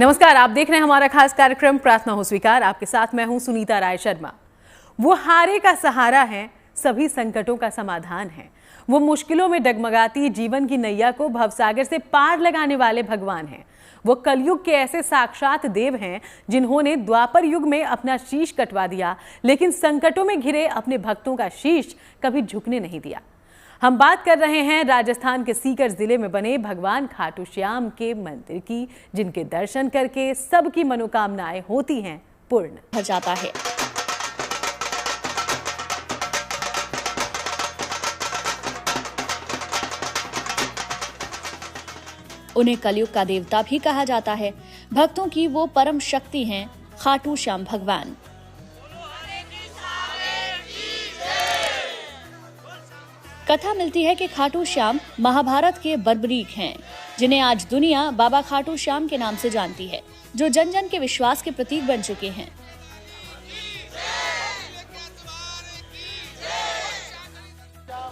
नमस्कार, आप देख रहे हैं हमारा खास कार्यक्रम प्रार्थना हो स्वीकार। आपके साथ मैं हूं सुनीता राय शर्मा। वो हारे का सहारा है, सभी संकटों का समाधान है। वो मुश्किलों में डगमगाती जीवन की नैया को भवसागर से पार लगाने वाले भगवान हैं। वो कलयुग के ऐसे साक्षात देव हैं जिन्होंने द्वापर युग में अपना शीश कटवा दिया, लेकिन संकटों में घिरे अपने भक्तों का शीश कभी झुकने नहीं दिया। हम बात कर रहे हैं राजस्थान के सीकर जिले में बने भगवान खाटू श्याम के मंदिर की, जिनके दर्शन करके सबकी मनोकामनाएं होती हैं पूर्ण हो जाता है। उन्हें कलयुग का देवता भी कहा जाता है। भक्तों की वो परम शक्ति हैं खाटू श्याम भगवान। कथा मिलती है कि खाटू श्याम महाभारत के बर्बरीक हैं, जिन्हें आज दुनिया बाबा खाटू श्याम के नाम से जानती है, जो जन जन के विश्वास के प्रतीक बन चुके हैं।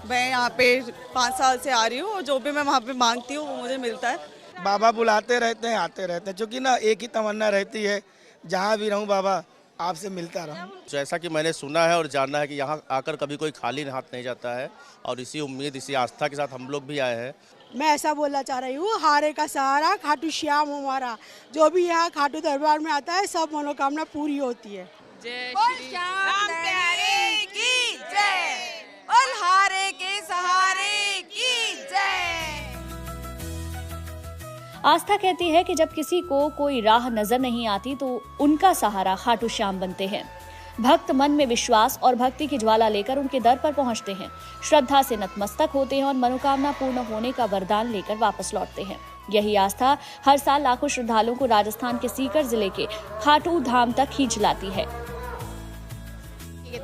मैं यहाँ पे 5 साल से आ रही हूँ और जो भी मैं वहाँ पे मांगती हूँ वो मुझे मिलता है। बाबा बुलाते रहते हैं, आते रहते हैं, क्योंकि ना एक ही तमन्ना रहती है, जहाँ भी रहूँ बाबा आपसे मिलता रहूं। जैसा कि मैंने सुना है और जाना है कि यहाँ आकर कभी कोई खाली हाथ नहीं जाता है, और इसी उम्मीद, इसी आस्था के साथ हम लोग भी आए हैं। मैं ऐसा बोलना चाह रही हूँ, हारे का सहारा खाटू श्याम हमारा। जो भी यहाँ खाटू दरबार में आता है सब मनोकामना पूरी होती है। जय श्री राम प्यारे की जय और हारे के सहारे की जय। आस्था कहती है कि जब किसी को कोई राह नजर नहीं आती तो उनका सहारा खाटू श्याम बनते हैं। भक्त मन में विश्वास और भक्ति की ज्वाला लेकर उनके दर पर पहुंचते हैं, श्रद्धा से नतमस्तक होते हैं और मनोकामना पूर्ण होने का वरदान लेकर वापस लौटते हैं। यही आस्था हर साल लाखों श्रद्धालुओं को राजस्थान के सीकर जिले के खाटू धाम तक खींच लाती है।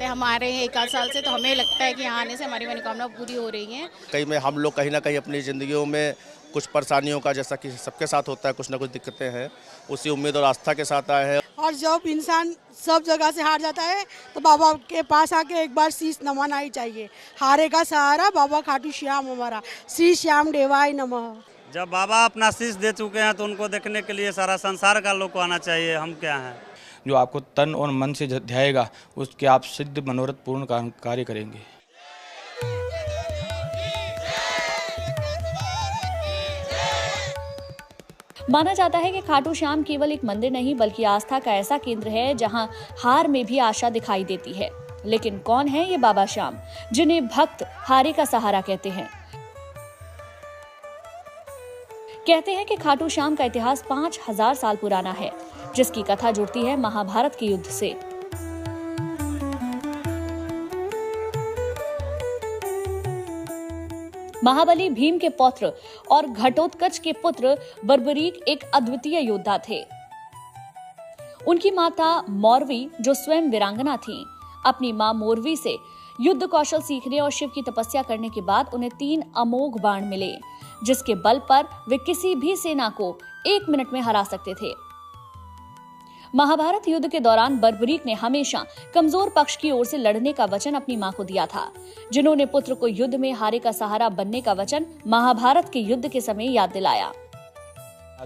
हमारे 1 साल से तो हमें लगता है कि यहाँ आने से हमारी मनोकामना पूरी हो रही है। कई में हम लोग कहीं ना कहीं अपनी जिंदगियों में कुछ परेशानियों का, जैसा कि सबके साथ होता है, कुछ ना कुछ दिक्कतें हैं, उसी उम्मीद और आस्था के साथ आए हैं। और जब इंसान सब जगह से हार जाता है तो बाबा के पास आके एक बार शीश नमाना ही चाहिए। हारे का सहारा बाबा खाटू श्याम हमारा, श्री श्याम देवाय नमः। जब बाबा अपना शीश दे चुके हैं तो उनको देखने के लिए सारा संसार का लोग को आना चाहिए। हम क्या हैं, जो आपको तन और मन से ध्याएगा उसके आप सिद्ध मनोरथ पूर्ण कार्य करेंगे। माना जाता है कि खाटू श्याम केवल एक मंदिर नहीं बल्कि आस्था का ऐसा केंद्र है जहां हार में भी आशा दिखाई देती है। लेकिन कौन है ये बाबा श्याम, जिन्हें भक्त हारे का सहारा कहते हैं? कहते हैं कि खाटू श्याम का इतिहास 5000 साल पुराना है, जिसकी कथा जुड़ती है महाभारत के युद्ध से। महाबली भीम के पौत्र और घटोत्कच के पुत्र बर्बरीक एक अद्वितीय योद्धा थे। उनकी माता मौरवी, जो स्वयं वीरांगना थीं, अपनी मां मोरवी से युद्ध कौशल सीखने और शिव की तपस्या करने के बाद उन्हें 3 अमोघ बाण मिले, जिसके बल पर वे किसी भी सेना को 1 मिनट में हरा सकते थे। महाभारत युद्ध के दौरान बर्बरीक ने हमेशा कमजोर पक्ष की ओर से लड़ने का वचन अपनी मां को दिया था, जिन्होंने पुत्र को युद्ध में हारे का सहारा बनने का वचन महाभारत के युद्ध के समय याद दिलाया।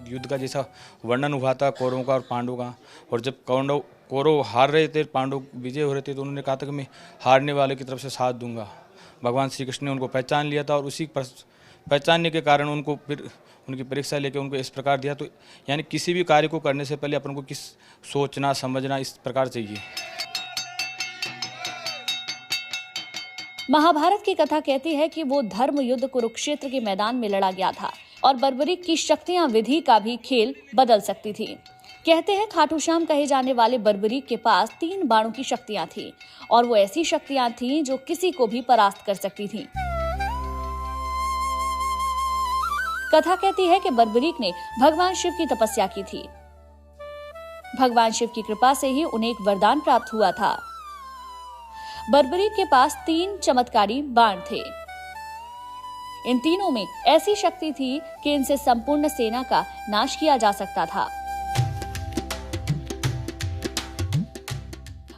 युद्ध का जैसा वर्णन हुआ था कौरवों का और पांडवों का, और जब कौरव हार रहे थे, पांडव विजय हो रहे थे, तो उन्होंने कहा था कि मैं हारने वाले की तरफ से साथ दूंगा। भगवान श्री कृष्ण ने उनको पहचान लिया था और उसी पहचानने के कारण उनको फिर उनकी परीक्षा लेके उनको इस प्रकार दिया। तो यानी किसी भी कार्य को करने से पहले अपन को किस सोचना समझना इस प्रकार चाहिए। महाभारत की कथा कहती है कि वो धर्म युद्ध कुरुक्षेत्र के मैदान में लड़ा गया था और बर्बरीक की शक्तियां विधि का भी खेल बदल सकती थी। कहते हैं खाटू श्याम कहे जाने वाले बर्बरीक के पास 3 बाणों की शक्तियां थी, और वो ऐसी शक्तियां थीं जो किसी को भी परास्त कर सकती थीं। कथा कहती है कि बर्बरीक ने भगवान शिव की तपस्या की थी। भगवान शिव की कृपा से ही उन्हें एक वरदान प्राप्त हुआ था। बर्बरीक के पास 3 चमत्कारी बाण थे। इन तीनों में ऐसी शक्ति थी कि इनसे संपूर्ण सेना का नाश किया जा सकता था।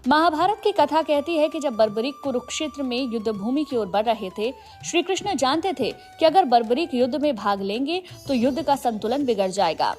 महाभारत की कथा कहती है कि जब बर्बरीक कुरुक्षेत्र में युद्ध भूमि की ओर बढ़ रहे थे, श्री कृष्ण जानते थे कि अगर बर्बरीक युद्ध में भाग लेंगे तो युद्ध का संतुलन बिगड़ जाएगा।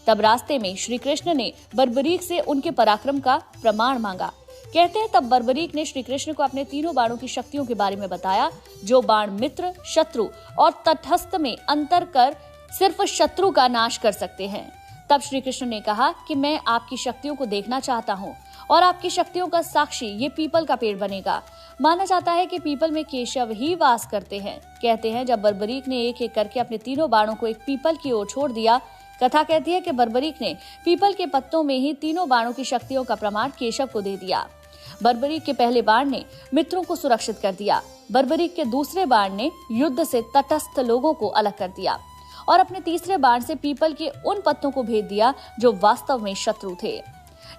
तब रास्ते में श्री कृष्ण ने बर्बरीक से उनके पराक्रम का प्रमाण मांगा। कहते हैं तब बर्बरीक ने श्री कृष्ण को अपने तीनों बाणों की शक्तियों के बारे में बताया, जो बाण मित्र, शत्रु और तटस्थ में अंतर कर सिर्फ शत्रु का नाश कर सकते हैं। तब श्री कृष्ण ने कहा कि मैं आपकी शक्तियों को देखना चाहता हूँ और आपकी शक्तियों का साक्षी ये पीपल का पेड़ बनेगा। माना जाता है कि पीपल में केशव ही वास करते हैं। कहते हैं जब बर्बरीक ने एक एक करके अपने तीनों बाणों को एक पीपल की ओर छोड़ दिया, कथा कहती है कि बर्बरीक ने पीपल के पत्तों में ही तीनों बाणों की शक्तियों का प्रमाण केशव को दे दिया। बर्बरीक के पहले बाण ने मित्रों को सुरक्षित कर दिया। बर्बरीक के दूसरे बाण ने युद्ध से तटस्थ लोगों को अलग कर दिया और अपने तीसरे बाण से पीपल के उन पत्तों को भेद दिया जो वास्तव में शत्रु थे।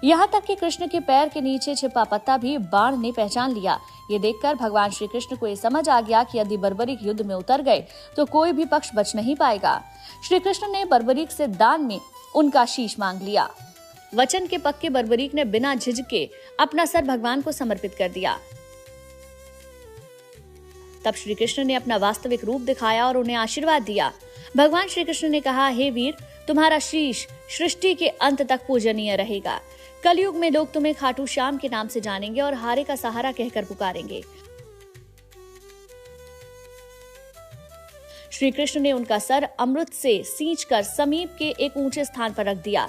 यहाँ तक कि कृष्ण के पैर के नीचे छिपा पत्ता भी बाण ने पहचान लिया। ये देखकर भगवान श्री कृष्ण को ये समझ आ गया कि यदि बर्बरीक युद्ध में उतर गए तो कोई भी पक्ष बच नहीं पाएगा। श्री कृष्ण ने बर्बरीक से दान में उनका शीश मांग लिया। वचन के पक्के बर्बरीक ने बिना झिझके अपना सर भगवान को समर्पित कर दिया। तब श्री कृष्ण ने अपना वास्तविक रूप दिखाया और उन्हें आशीर्वाद दिया। भगवान श्री कृष्ण ने कहा, हे वीर, तुम्हारा शीश सृष्टि के अंत तक पूजनीय रहेगा। कलयुग में लोग तुम्हें खाटू श्याम के नाम से जानेंगे और हारे का सहारा कहकर पुकारेंगे। श्री कृष्ण ने उनका सर अमृत से सींचकर समीप के एक ऊंचे स्थान पर रख दिया,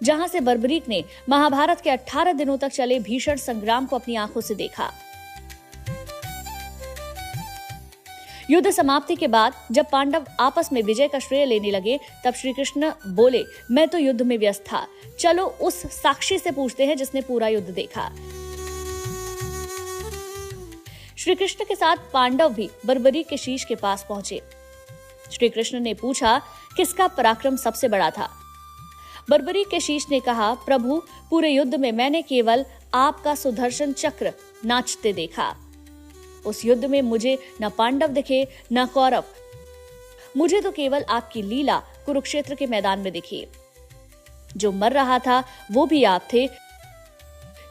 जहां से बर्बरीक ने महाभारत के 18 दिनों तक चले भीषण संग्राम को अपनी आंखों से देखा। युद्ध समाप्ति के बाद जब पांडव आपस में विजय का श्रेय लेने लगे, तब श्री कृष्ण बोले, मैं तो युद्ध में व्यस्त था, चलो उस साक्षी से पूछते हैं जिसने पूरा युद्ध देखा। श्री कृष्ण के साथ पांडव भी बर्बरीक के शीश के पास पहुंचे। श्री कृष्ण ने पूछा, किसका पराक्रम सबसे बड़ा था? बर्बरीक के शीश ने कहा, प्रभु, पूरे युद्ध में मैंने केवल आपका सुदर्शन चक्र नाचते देखा। उस युद्ध में मुझे न पांडव दिखे न कौरव, मुझे तो केवल आपकी लीला कुरुक्षेत्र के मैदान में दिखी। जो मर रहा था वो भी आप थे,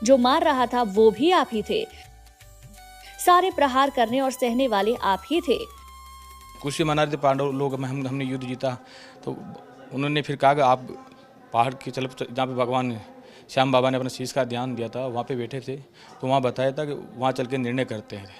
जो मार रहा था वो भी आप ही थे, सारे प्रहार करने और सहने वाले आप ही थे। खुशी मना रहे थे पांडव लोग, हमने युद्ध जीता। तो उन्होंने फिर कहा कि आप पहाड़ की तरफ जहाँ पे भगवान श्याम बाबा ने अपना शीश का ध्यान दिया था, वहाँ पे बैठे थे, तो वहाँ बताया था कि वहाँ चल के निर्णय करते हैं।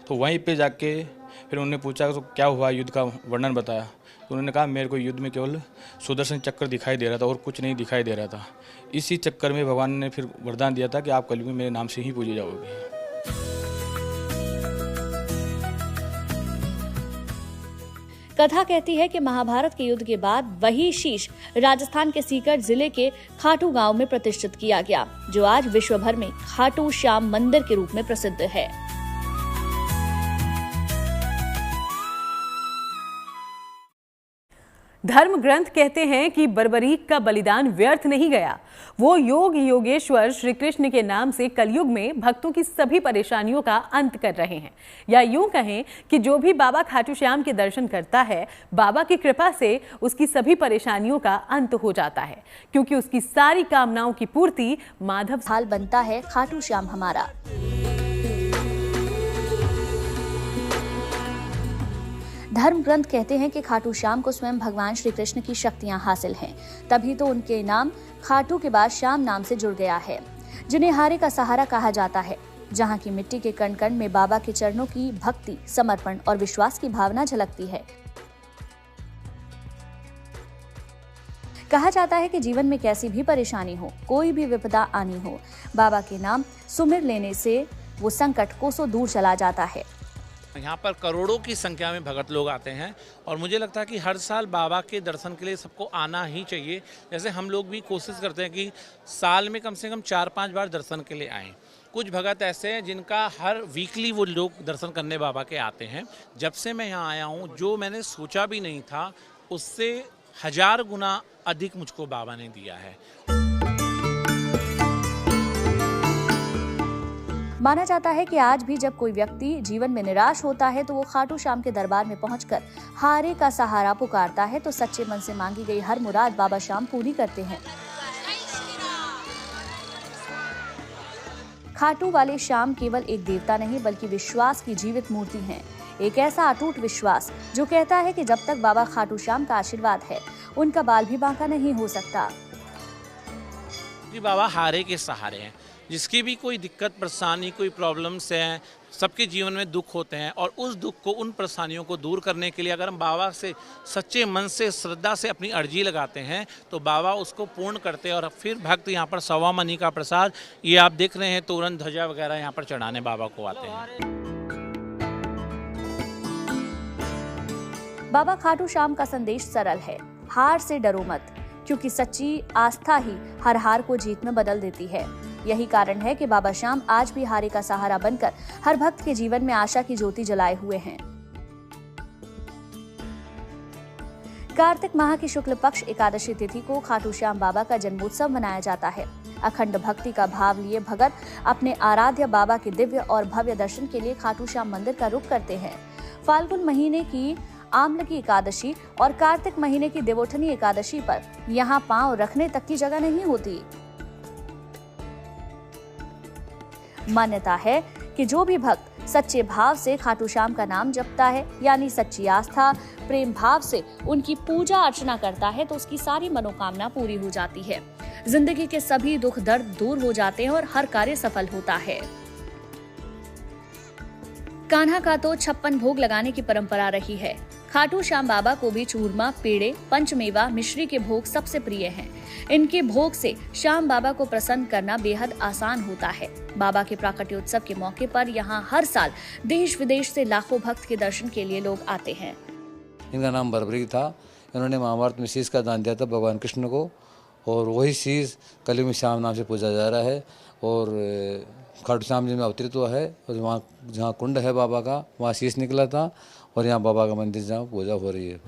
तो वहीं पे जाके फिर उन्होंने पूछा तो क्या हुआ, युद्ध का वर्णन बताया। तो उन्होंने कहा, मेरे को युद्ध में केवल सुदर्शन चक्र दिखाई दे रहा था और कुछ नहीं दिखाई दे रहा था। इसी चक्कर में भगवान ने फिर वरदान दिया था कि आप कलयुग में मेरे नाम से ही पूजे जाओगे। कथा कहती है कि महाभारत के युद्ध के बाद वही शीश राजस्थान के सीकर जिले के खाटू गांव में प्रतिष्ठित किया गया, जो आज विश्व भर में खाटू श्याम मंदिर के रूप में प्रसिद्ध है। धर्म ग्रंथ कहते हैं कि बर्बरीक का बलिदान व्यर्थ नहीं गया। वो योग योगेश्वर श्री कृष्ण के नाम से कलयुग में भक्तों की सभी परेशानियों का अंत कर रहे हैं। या यूं कहें कि जो भी बाबा खाटू श्याम के दर्शन करता है, बाबा की कृपा से उसकी सभी परेशानियों का अंत हो जाता है, क्योंकि उसकी सारी कामनाओं की पूर्ति माधव हाल बनता है खाटू श्याम हमारा। धर्म ग्रंथ कहते हैं कि खाटू श्याम को स्वयं भगवान श्री कृष्ण की शक्तियां हासिल हैं, तभी तो उनके नाम खाटू के बाद श्याम नाम से जुड़ गया है, जिन्हें हारे का सहारा कहा जाता है, जहां की मिट्टी के कण कण में बाबा के चरणों की भक्ति, समर्पण और विश्वास की भावना झलकती है। कहा जाता है कि जीवन में कैसी भी परेशानी हो, कोई भी विपदा आनी हो, बाबा के नाम सुमिर लेने से वो संकट कोसों दूर चला जाता है। यहाँ पर करोड़ों की संख्या में भगत लोग आते हैं और मुझे लगता है कि हर साल बाबा के दर्शन के लिए सबको आना ही चाहिए। जैसे हम लोग भी कोशिश करते हैं कि साल में कम से कम 4-5 बार दर्शन के लिए आएँ। कुछ भगत ऐसे हैं जिनका हर वीकली वो लोग दर्शन करने बाबा के आते हैं। जब से मैं यहाँ आया हूँ, जो मैंने सोचा भी नहीं था उससे 1000 गुना अधिक मुझको बाबा ने दिया है। माना जाता है कि आज भी जब कोई व्यक्ति जीवन में निराश होता है तो वो खाटू श्याम के दरबार में पहुंचकर हारे का सहारा पुकारता है, तो सच्चे मन से मांगी गई हर मुराद बाबा श्याम पूरी करते हैं। खाटू वाले श्याम केवल एक देवता नहीं बल्कि विश्वास की जीवित मूर्ति हैं। एक ऐसा अटूट विश्वास जो कहता है कि जब तक बाबा खाटू श्याम का आशीर्वाद है, उनका बाल भी बांका नहीं हो सकता। कि बाबा हारे के सहारे हैं, जिसकी भी कोई दिक्कत परेशानी कोई प्रॉब्लम्स हैं, सबके जीवन में दुख होते हैं और उस दुख को उन परेशानियों को दूर करने के लिए अगर हम बाबा से सच्चे मन से श्रद्धा से अपनी अर्जी लगाते हैं तो बाबा उसको पूर्ण करते हैं। और फिर भक्त यहाँ पर सवा मनी का प्रसाद ये आप देख रहे हैं तोरण ध्वजा वगैरह यहाँ पर चढ़ाने बाबा को आते हैं। बाबा खाटू श्याम का संदेश सरल है, हार से डरो मत, क्योंकि सच्ची आस्था ही हर हार को जीत में बदल देती है। यही कारण है कि बाबा श्याम आज भी हारे का सहारा बनकर हर भक्त के जीवन में आशा की ज्योति जलाए हुए हैं। कार्तिक माह की शुक्ल पक्ष एकादशी तिथि को खाटू श्याम बाबा का जन्मोत्सव मनाया जाता है। अखंड भक्ति का भाव लिए भगत अपने आराध्य बाबा के दिव्य और भव्य दर्शन के लिए खाटू श्याम मंदिर का रुख करते हैं। फाल्गुन महीने की आम्ल की एकादशी और कार्तिक महीने की देवोठनी एकादशी पर यहाँ पांव रखने तक की जगह नहीं होती। मान्यता है कि जो भी भक्त सच्चे भाव से खाटू श्याम का नाम जपता है, यानी सच्ची आस्था प्रेम भाव से उनकी पूजा अर्चना करता है, तो उसकी सारी मनोकामना पूरी हो जाती है। जिंदगी के सभी दुख दर्द दूर हो जाते हैं और हर कार्य सफल होता है। कान्हा का तो 56 भोग लगाने की परंपरा रही है। खाटू श्याम बाबा को भी चूरमा, पेड़े, पंचमेवा, मिश्री के भोग सबसे प्रिय हैं। इनके भोग से श्याम बाबा को प्रसन्न करना बेहद आसान होता है। बाबा के प्राकट्योत्सव के मौके पर यहाँ हर साल देश विदेश से लाखों भक्त के दर्शन के लिए लोग आते हैं। इनका नाम बर्बरीक था। इन्होंने महाभारत में शीश का दान दिया था भगवान कृष्ण को, और वही शीश कलयुग में श्याम नाम से पूजा जा रहा है। और खाटू श्याम जी में अवतरित हुआ है, और वहाँ जहाँ कुंड है बाबा का वहाँ शीश निकला था, और यहाँ बाबा का मंदिर जहाँ पूजा हो रही है।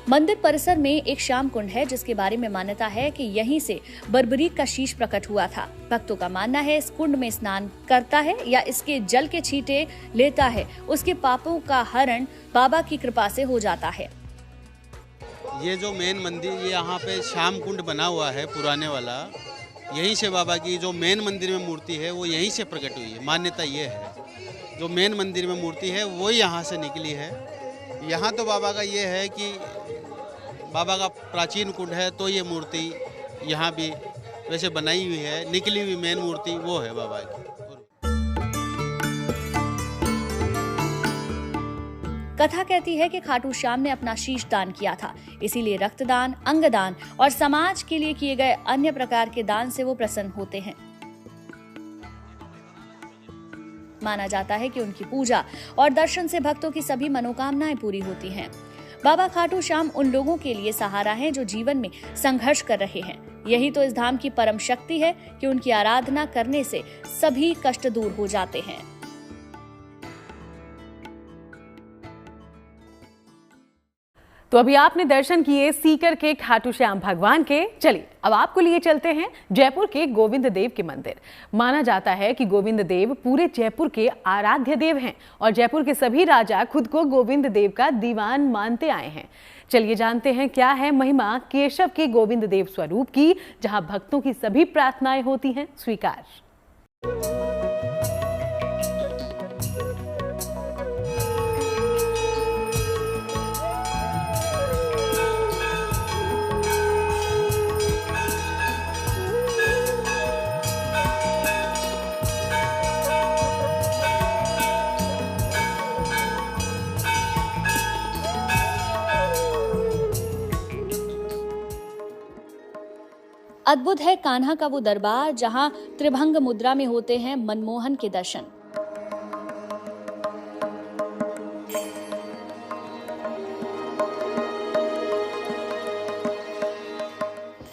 मंदिर परिसर में एक श्याम कुंड है, जिसके बारे में मान्यता है कि यहीं से बर्बरीक का शीश प्रकट हुआ था। भक्तों का मानना है इस कुंड में स्नान करता है या इसके जल के छींटे लेता है, उसके पापों का हरण बाबा की कृपा से हो जाता है। ये जो मेन मंदिर ये यहाँ पे श्याम कुंड बना हुआ है पुराने वाला, यहीं से बाबा की जो मेन मंदिर में मूर्ति है वो यहीं से प्रकट हुई है। मान्यता ये है जो मेन मंदिर में मूर्ति है वो यहाँ से निकली है। यहाँ तो बाबा का ये है कि बाबा का प्राचीन कुंड है, तो ये मूर्ति यहाँ भी वैसे बनाई हुई है। निकली हुई मेन मूर्ति वो है बाबा की। कथा कहती है कि खाटू श्याम ने अपना शीश दान किया था, इसीलिए रक्तदान, अंगदान और समाज के लिए किए गए अन्य प्रकार के दान से वो प्रसन्न होते हैं। माना जाता है कि उनकी पूजा और दर्शन से भक्तों की सभी मनोकामनाएं पूरी होती हैं। बाबा खाटू श्याम उन लोगों के लिए सहारा हैं जो जीवन में संघर्ष कर रहे हैं। यही तो इस धाम की परम शक्ति है कि उनकी आराधना करने से सभी कष्ट दूर हो जाते हैं। तो अभी आपने दर्शन किए सीकर के खाटू श्याम भगवान के। चलिए अब आपको लिए चलते हैं जयपुर के गोविंद देव के मंदिर। माना जाता है कि गोविंद देव पूरे जयपुर के आराध्य देव हैं और जयपुर के सभी राजा खुद को गोविंद देव का दीवान मानते आए हैं। चलिए जानते हैं क्या है महिमा केशव के गोविंद देव स्वरूप की, जहां भक्तों की सभी प्रार्थनाएं होती हैं स्वीकार। अद्भुत है कान्हा का वो दरबार जहां त्रिभंग मुद्रा में होते हैं मनमोहन के दर्शन।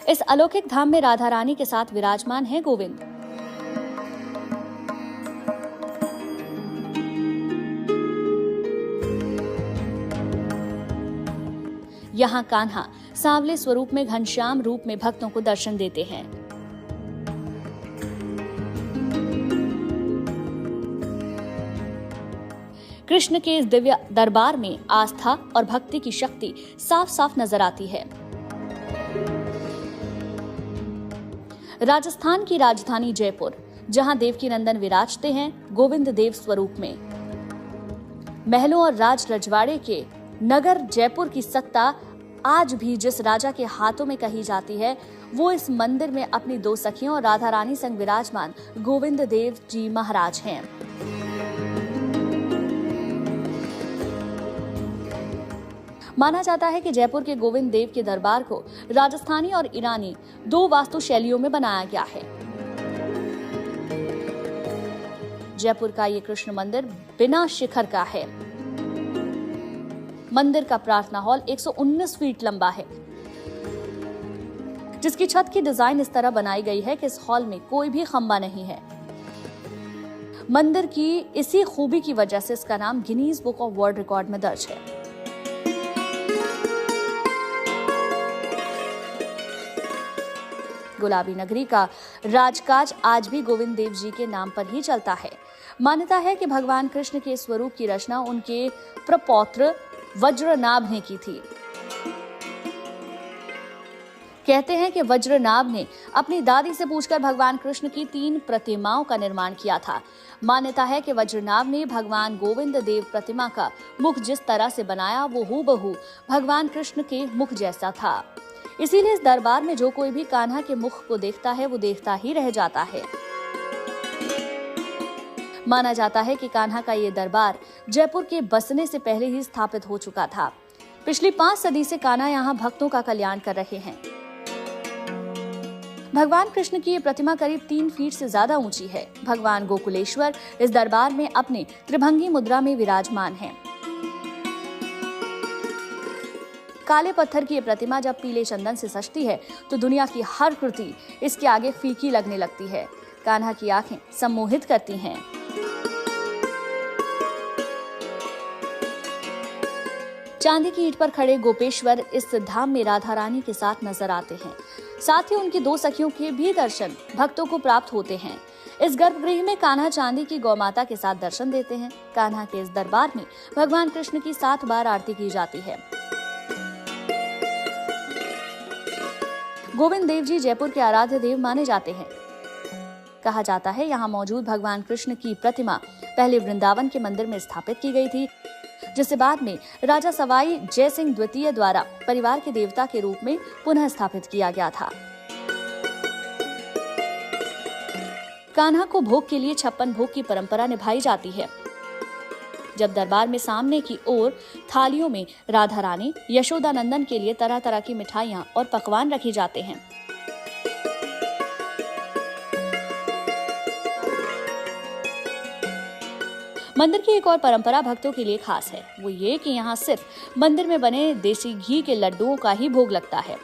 इस अलौकिक धाम में राधा रानी के साथ विराजमान है गोविंद। यहाँ कान्हा सांवले स्वरूप में घनश्याम रूप में भक्तों को दर्शन देते हैं। कृष्ण के इस दिव्य दरबार में आस्था और भक्ति की शक्ति साफ साफ नजर आती है। राजस्थान की राजधानी जयपुर, जहां देवकी नंदन विराजते हैं गोविंद देव स्वरूप में। महलों और राज रजवाड़े के नगर जयपुर की सत्ता आज भी जिस राजा के हाथों में कही जाती है, वो इस मंदिर में अपनी 2 सखियों और राधा रानी संग विराजमान गोविंद देव जी महाराज हैं। माना जाता है कि जयपुर के गोविंद देव के दरबार को राजस्थानी और ईरानी 2 वास्तु शैलियों में बनाया गया है। जयपुर का ये कृष्ण मंदिर बिना शिखर का है। मंदिर का प्रार्थना हॉल 119 फीट लंबा है, जिसकी छत की डिजाइन इस तरह बनाई गई है कि इस हॉल में कोई भी खंबा नहीं है। मंदिर की इसी खूबी की वजह से इसका नाम Guinness book of world record में दर्ज है। गुलाबी नगरी का राजकाज आज भी गोविंद देव जी के नाम पर ही चलता है। मान्यता है कि भगवान कृष्ण के स्वरूप की रचना उनके प्रपौत्र वज्रनाभ ने की थी। कहते हैं कि वज्रनाभ ने अपनी दादी से पूछकर भगवान कृष्ण की 3 प्रतिमाओं का निर्माण किया था। मान्यता है कि वज्रनाभ ने भगवान गोविंद देव प्रतिमा का मुख जिस तरह से बनाया वो हूबहू भगवान कृष्ण के मुख जैसा था। इसीलिए इस दरबार में जो कोई भी कान्हा के मुख को देखता है वो देखता ही रह जाता है। माना जाता है कि कान्हा का ये दरबार जयपुर के बसने से पहले ही स्थापित हो चुका था। पिछली 5 सदी से कान्हा यहाँ भक्तों का कल्याण कर रहे हैं। भगवान कृष्ण की ये प्रतिमा करीब 3 फीट से ज्यादा ऊंची है। भगवान गोकुलेश्वर इस दरबार में अपने त्रिभंगी मुद्रा में विराजमान हैं। काले पत्थर की ये प्रतिमा जब पीले चंदन से सजती है तो दुनिया की हर कृति इसके आगे फीकी लगने लगती है। कान्हा की आंखें सम्मोहित करती हैं। चांदी की ईंट पर खड़े गोपेश्वर इस धाम में राधा रानी के साथ नजर आते हैं। साथ ही उनकी 2 सखियों के भी दर्शन भक्तों को प्राप्त होते हैं। इस गर्भगृह में कान्हा चांदी की गौमाता के साथ दर्शन देते हैं। कान्हा के इस दरबार में भगवान कृष्ण की 7 बार आरती की जाती है। गोविंद देव जी जयपुर के आराध्य देव माने जाते हैं। कहा जाता है यहाँ मौजूद भगवान कृष्ण की प्रतिमा पहले वृंदावन के मंदिर में स्थापित की गई थी, जिसे बाद में राजा सवाई जय सिंह द्वितीय द्वारा परिवार के देवता के रूप में पुनः स्थापित किया गया था। कान्हा को भोग के लिए 56 भोग की परंपरा निभाई जाती है। जब दरबार में सामने की ओर थालियों में राधा रानी यशोदा नंदन के लिए तरह तरह की मिठाइयां और पकवान रखे जाते हैं। मंदिर की एक और परंपरा भक्तों के लिए खास है, वो ये कि यहाँ सिर्फ मंदिर में बने देसी घी के लड्डुओं का ही भोग लगता है।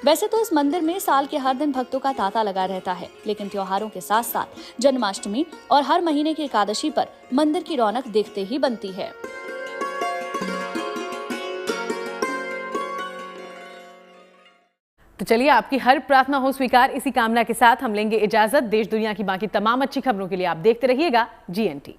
वैसे तो इस मंदिर में साल के हर दिन भक्तों का तांता लगा रहता है, लेकिन त्योहारों के साथ साथ जन्माष्टमी और हर महीने की एकादशी पर मंदिर की रौनक देखते ही बनती है। तो चलिए, आपकी हर प्रार्थना हो स्वीकार, इसी कामना के साथ हम लेंगे इजाजत। देश दुनिया की बाकी तमाम अच्छी खबरों के लिए आप देखते रहिएगा GNT।